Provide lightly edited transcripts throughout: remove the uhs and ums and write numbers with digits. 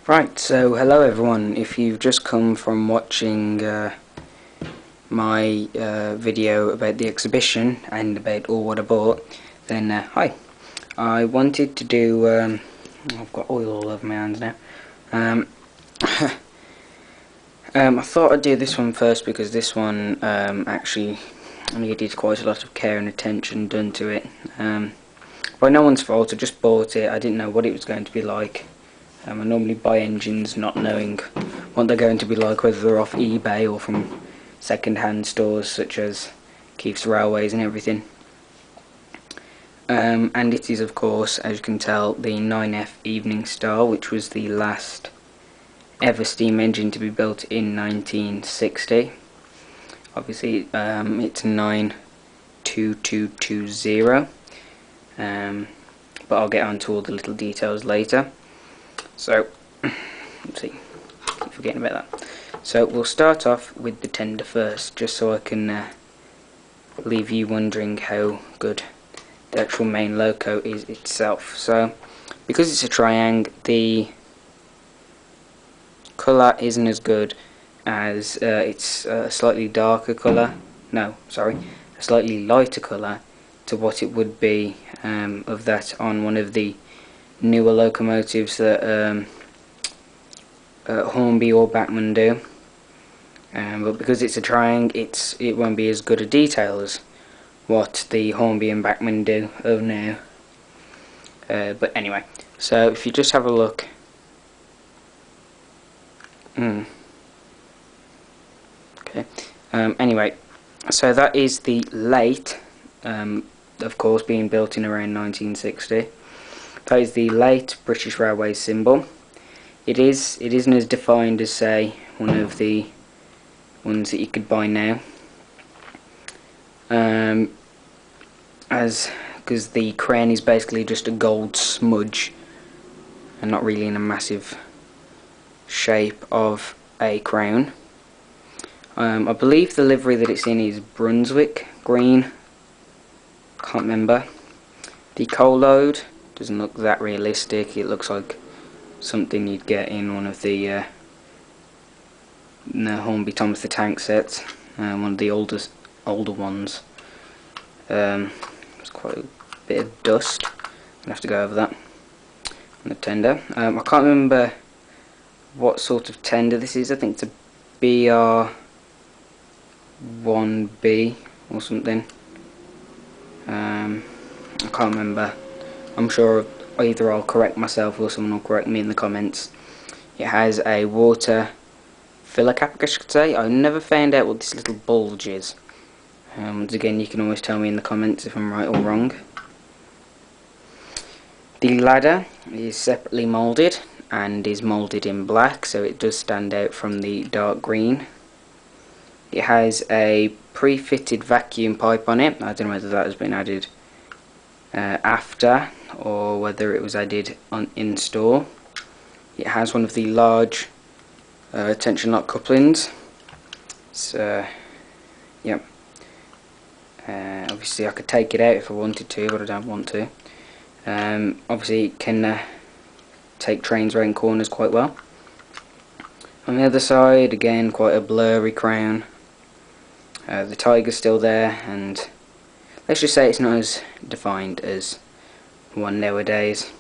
Right, so hello everyone. If you've just come from watching my video about the exhibition and about all what I bought, then hi. I wanted to do, I've got oil all over my hands now. I thought I'd do this one first because this one actually needed quite a lot of care and attention done to it. By no one's fault, I just bought it. I didn't know what it was going to be like. I normally buy engines not knowing what they're going to be like, whether they're off eBay or from second-hand stores such as Keith's Railways and everything. And it is, of course, as you can tell, the 9F Evening Star, which was the last ever steam engine to be built in 1960. Obviously, it's 92220, but I'll get onto all the little details later. So, let's see, keep forgetting about that. So we'll start off with the tender first, just so I can leave you wondering how good the actual main loco is itself. So, because it's a triangle, the colour isn't as good as it's a slightly darker colour. No, sorry, a slightly lighter colour to what it would be of that on one of the newer locomotives that Hornby or Bachmann do, but because it's a triangle, it won't be as good a detail as what the Hornby and Bachmann do of now. But anyway, so if you just have a look, okay. Anyway, so that is the late, of course, being built in around 1960. That is the late British Railways symbol. It isn't as defined as, say, one of the ones that you could buy now, because the crown is basically just a gold smudge and not really in a massive shape of a crown. I believe the livery that it's in is Brunswick green. Can't remember. The coal load doesn't look that realistic. It looks like something you'd get in one of the Hornby Thomas the Tank sets, one of the older ones. There's quite a bit of dust. I'll have to go over that on the tender. I can't remember what sort of tender this is. I think it's a BR1B or something. I can't remember. I'm sure either I'll correct myself or someone will correct me in the comments. It has a water filler cap, I guess you could say. I've never found out what this little bulge is. Once again, you can always tell me in the comments if I'm right or wrong. The ladder is separately moulded and is moulded in black, so it does stand out from the dark green. It has a pre-fitted vacuum pipe on it. I don't know whether that has been added after or whether it was added in store. It has one of the large tension lock couplings. So, yep. Obviously I could take it out if I wanted to, but I don't want to. Obviously it can take trains around corners quite well. On the other side, again, quite a blurry crown. The tiger's still there, and let's just say it's not as defined as one nowadays.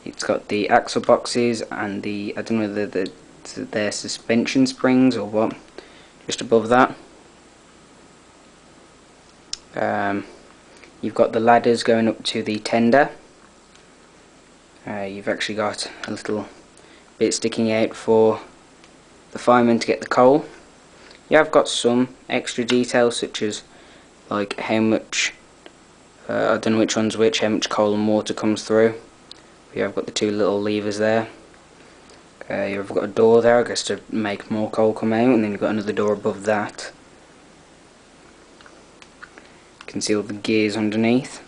It's got the axle boxes and the, I don't know whether they're suspension springs or what, just above that. You've got the ladders going up to the tender. You've actually got a little bit sticking out for the fireman to get the coal. You have got some extra details, such as like how much, I don't know which one's which, how much coal and water comes through. You have got the two little levers there. You've got a door there, I guess, to make more coal come out, and then you've got another door above that. You can see all the gears underneath.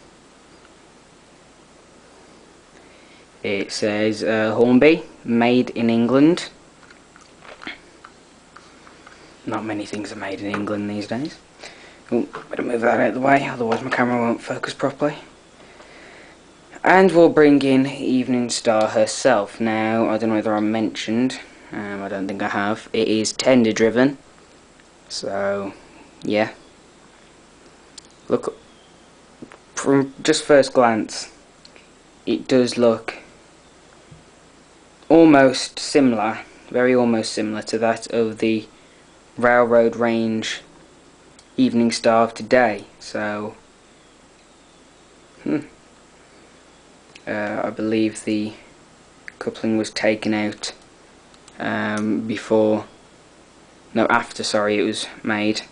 It says Hornby, made in England. Not many things are made in England these days. Oh, better move that out of the way, otherwise my camera won't focus properly. And we'll bring in Evening Star herself. Now, I don't know whether I mentioned, I don't think I have, it is tender driven. So, yeah. Look, from just first glance, it does look almost similar, very almost similar to that of the Railroad Range Evening Star of today. So, I believe the coupling was taken out after, sorry, it was made.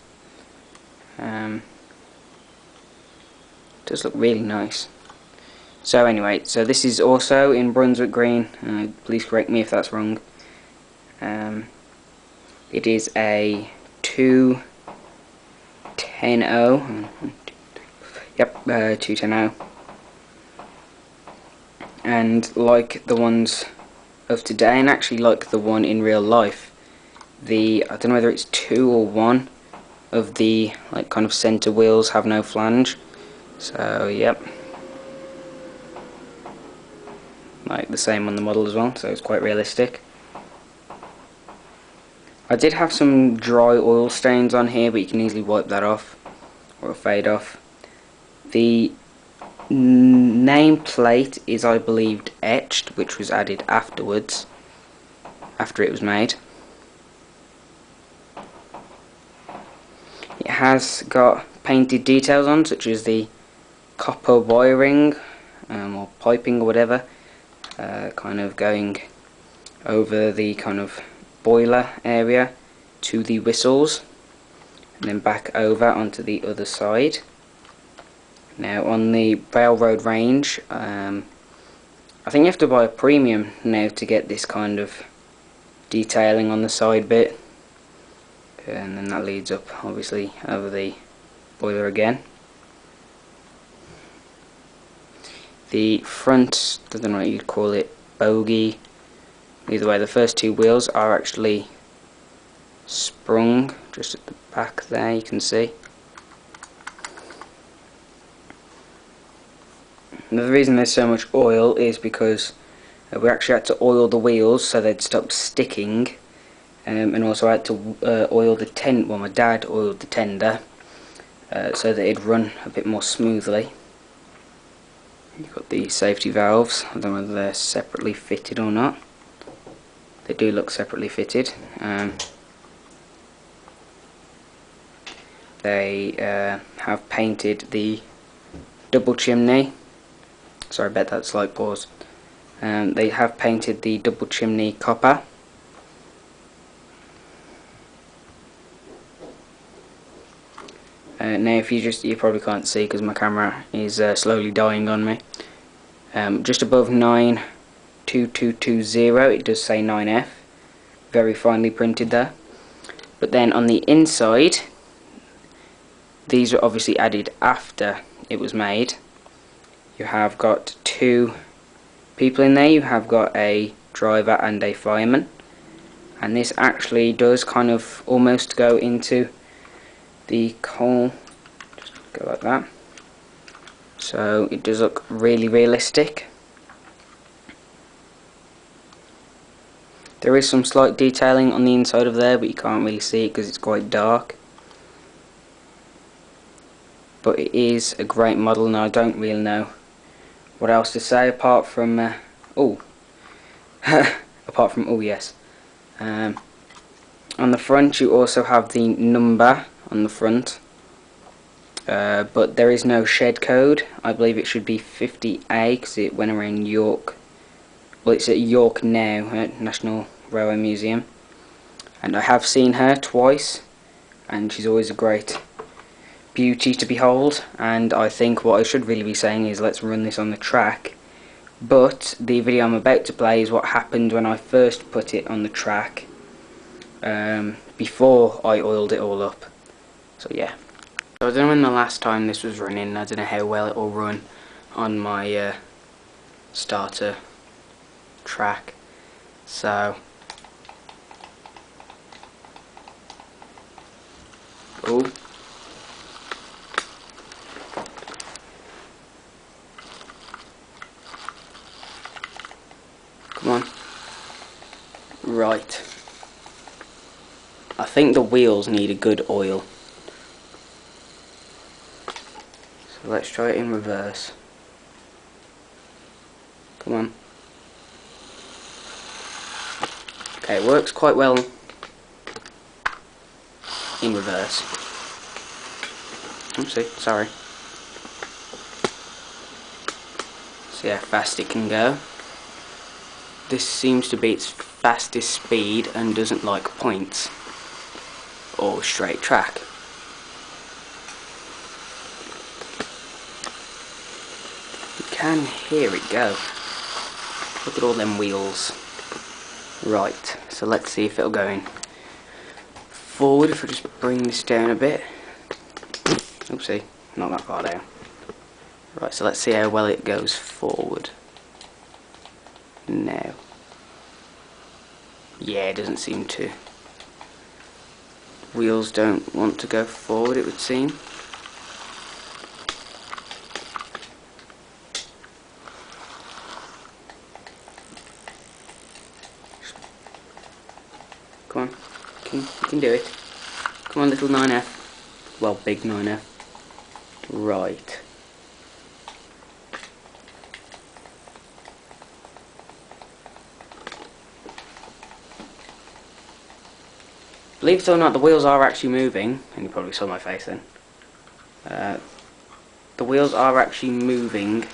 Does look really nice. So anyway, so this is also in Brunswick Green. Please correct me if that's wrong. It is a 210-0. Yep, 210-0. And like the ones of today, and actually like the one in real life, I don't know whether it's 2 or 1 of the like kind of centre wheels have no flange. So yep, like the same on the model as well, so it's quite realistic. I did have some dry oil stains on here, but you can easily wipe that off, or it'll fade off. The nameplate is, I believed, etched, which was added afterwards, after it was made. It has got painted details on, such as the copper wiring, or piping or whatever, kind of going over the kind of boiler area to the whistles, and then back over onto the other side. Now on the Railroad Range, I think you have to buy a premium now to get this kind of detailing on the side bit, and then that leads up obviously over the boiler again. The front, I don't know what you'd call it, bogie, either way, the first two wheels are actually sprung just at the back there, you can see. Now, the reason there's so much oil is because we actually had to oil the wheels so they'd stop sticking, and also I had to oil the tender. Well, my dad oiled the tender so that it'd run a bit more smoothly. You've got the safety valves. I don't know whether they're separately fitted or not. They do look separately fitted. They have painted the double chimney. Sorry about that slight pause. They have painted the double chimney copper. Now if you probably can't see because my camera is slowly dying on me. Just above 92220 it does say 9F, very finely printed there. But then on the inside, these are obviously added after it was made. You have got two people in there. You have got a driver and a fireman, and this actually does kind of almost go into the coal, just go like that, so it does look really realistic. There is some slight detailing on the inside of there, but you can't really see it because it's quite dark. But it is a great model, and I don't really know what else to say apart from yes. On the front you also have the number on the front, but there is no shed code. I believe it should be 50A because it went around York. Well, it's at York now at National Railway Museum, and I have seen her twice, and she's always a great beauty to behold. And I think what I should really be saying is let's run this on the track, but the video I'm about to play is what happened when I first put it on the track, before I oiled it all up. So yeah, so I don't know when the last time this was running. I don't know how well it will run on my starter track. So Come on. Right. I think the wheels need a good oil. So let's try it in reverse. Come on. Okay, it works quite well in reverse. Oopsie, sorry. See how fast it can go. This seems to be its fastest speed and doesn't like points or straight track. You can hear it go. Look at all them wheels. Right, so let's see if it'll go in forward. If I just bring this down a bit. Oopsie, not that far down. Right, so let's see how well it goes forward. Now. Yeah, it doesn't seem to. Wheels don't want to go forward, it would seem. Come on, you can do it. Come on, little 9F. Well, big 9F. Right. Believe it or not, the wheels are actually moving, and you probably saw my face then. The wheels are actually moving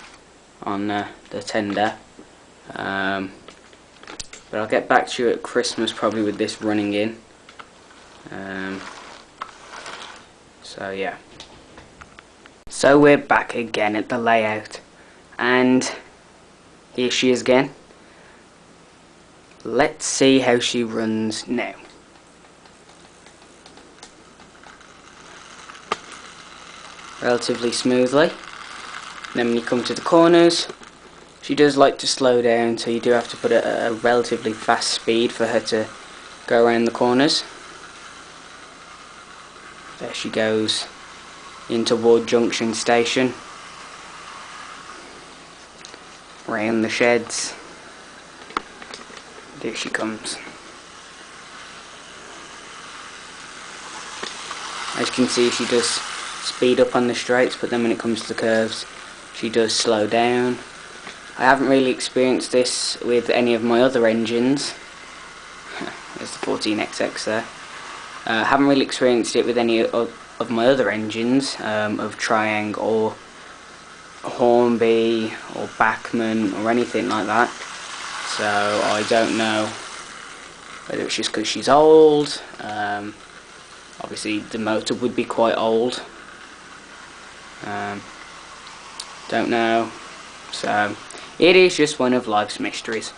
on the tender. But I'll get back to you at Christmas probably with this running in. So yeah. So we're back again at the layout, and here she is again. Let's see how she runs now. Relatively smoothly. Then when you come to the corners, she does like to slow down, so you do have to put a relatively fast speed for her to go around the corners. There she goes into Ward Junction Station. Round the sheds. There she comes. As you can see, she does speed up on the straights, but then when it comes to the curves, she does slow down. I haven't really experienced this with any of my other engines. There's the 14XX there. Haven't really experienced it with any of my other engines, of Triang or Hornby or Bachmann or anything like that. So I don't know whether it's just because she's old. Obviously the motor would be quite old. Don't know. So it is just one of life's mysteries.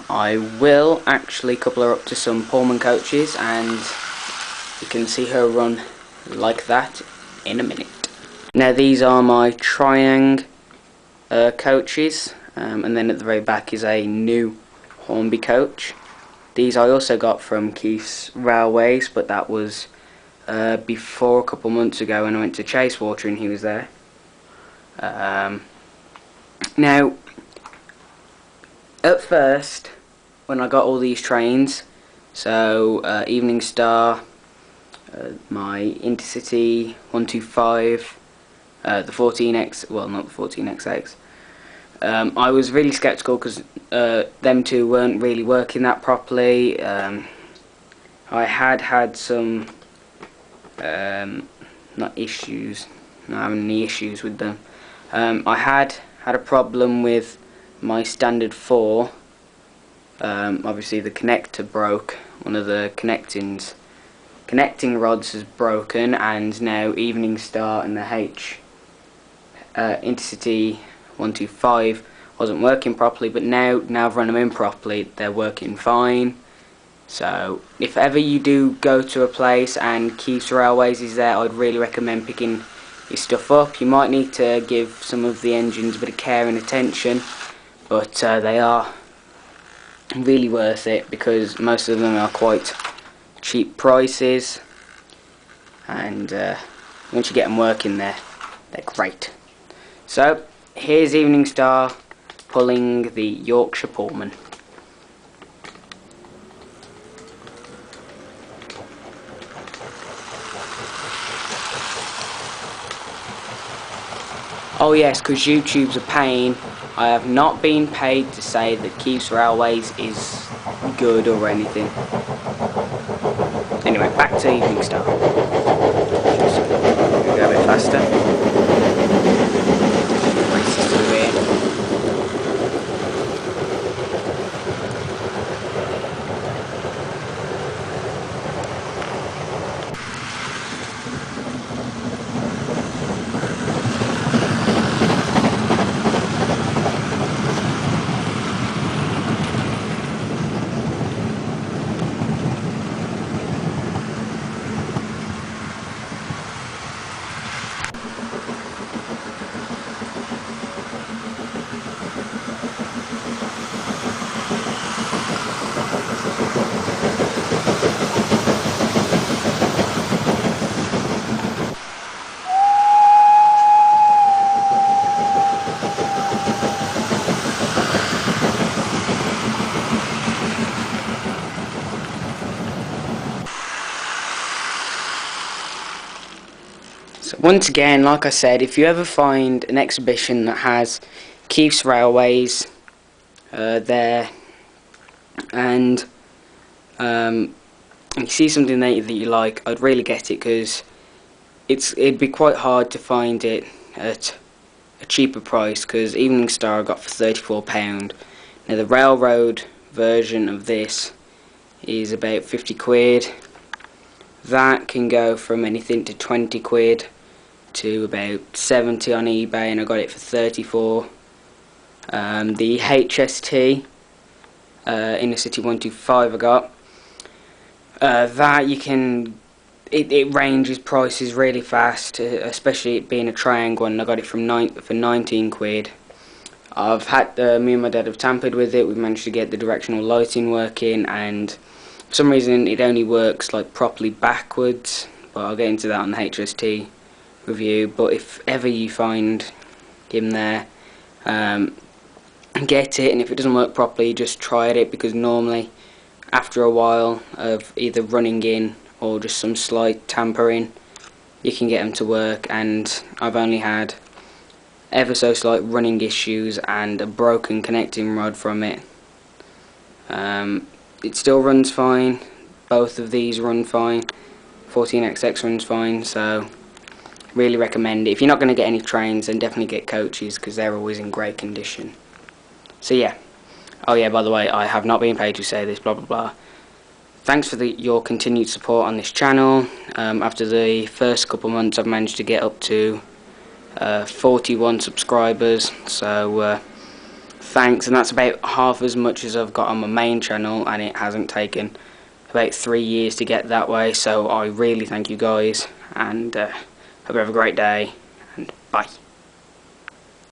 I will actually couple her up to some Pullman coaches, and you can see her run like that in a minute. Now these are my Triang coaches, and then at the very back is a new Hornby coach. These I also got from Keith's Railways, but that was before a couple months ago when I went to Chasewater and he was there. Now, at first, when I got all these trains, so Evening Star, my Intercity 125, the 14X, well not the 14XX, I was really sceptical because them two weren't really working that properly. I had some not having any issues with them. I had a problem with my standard 4. Obviously the connector broke. One of the connecting rods has broken, and now Evening Star and the Intercity 125 wasn't working properly, but now I've run them in properly, they're working fine. So if ever you do go to a place and Keith's Railways is there, I'd really recommend picking your stuff up. You might need to give some of the engines a bit of care and attention, but they are really worth it because most of them are quite cheap prices, and once you get them working they're great. So here's Evening Star pulling the Yorkshire Pullman. Oh yes, because YouTube's a pain. I have not been paid to say that Keith's Railways is good or anything. Anyway, back to Evening Star. Just go a bit faster. Races through here. So once again, like I said, if you ever find an exhibition that has Keith's Railways there, and you see something that you like, I'd really get it, because it'd be quite hard to find it at a cheaper price, because Evening Star I got for £34. Now the railroad version of this is about 50 quid. That can go from anything to 20 quid to about 70 on eBay, and I got it for 34. The HST Inner City 125 I got, that you can, it ranges prices really fast, especially it being a triangle, and I got it for 19 quid. I've had, me and my dad have tampered with it. We've managed to get the directional lighting working, and for some reason it only works like properly backwards, but I'll get into that on the HST review. But if ever you find him there, get it, and if it doesn't work properly, just try it, because normally after a while of either running in or just some slight tampering, you can get them to work. And I've only had ever so slight running issues and a broken connecting rod from it. It still runs fine. Both of these run fine. 14XX runs fine, so really recommend it. If you're not going to get any trains, then definitely get coaches, because they're always in great condition. So yeah. Oh yeah, by the way, I have not been paid to say this, blah blah blah. Thanks for your continued support on this channel. After the first couple months, I've managed to get up to 41 subscribers, so thanks. And that's about half as much as I've got on my main channel, and it hasn't taken about 3 years to get that way. So I really thank you guys, and hope you have a great day, and bye.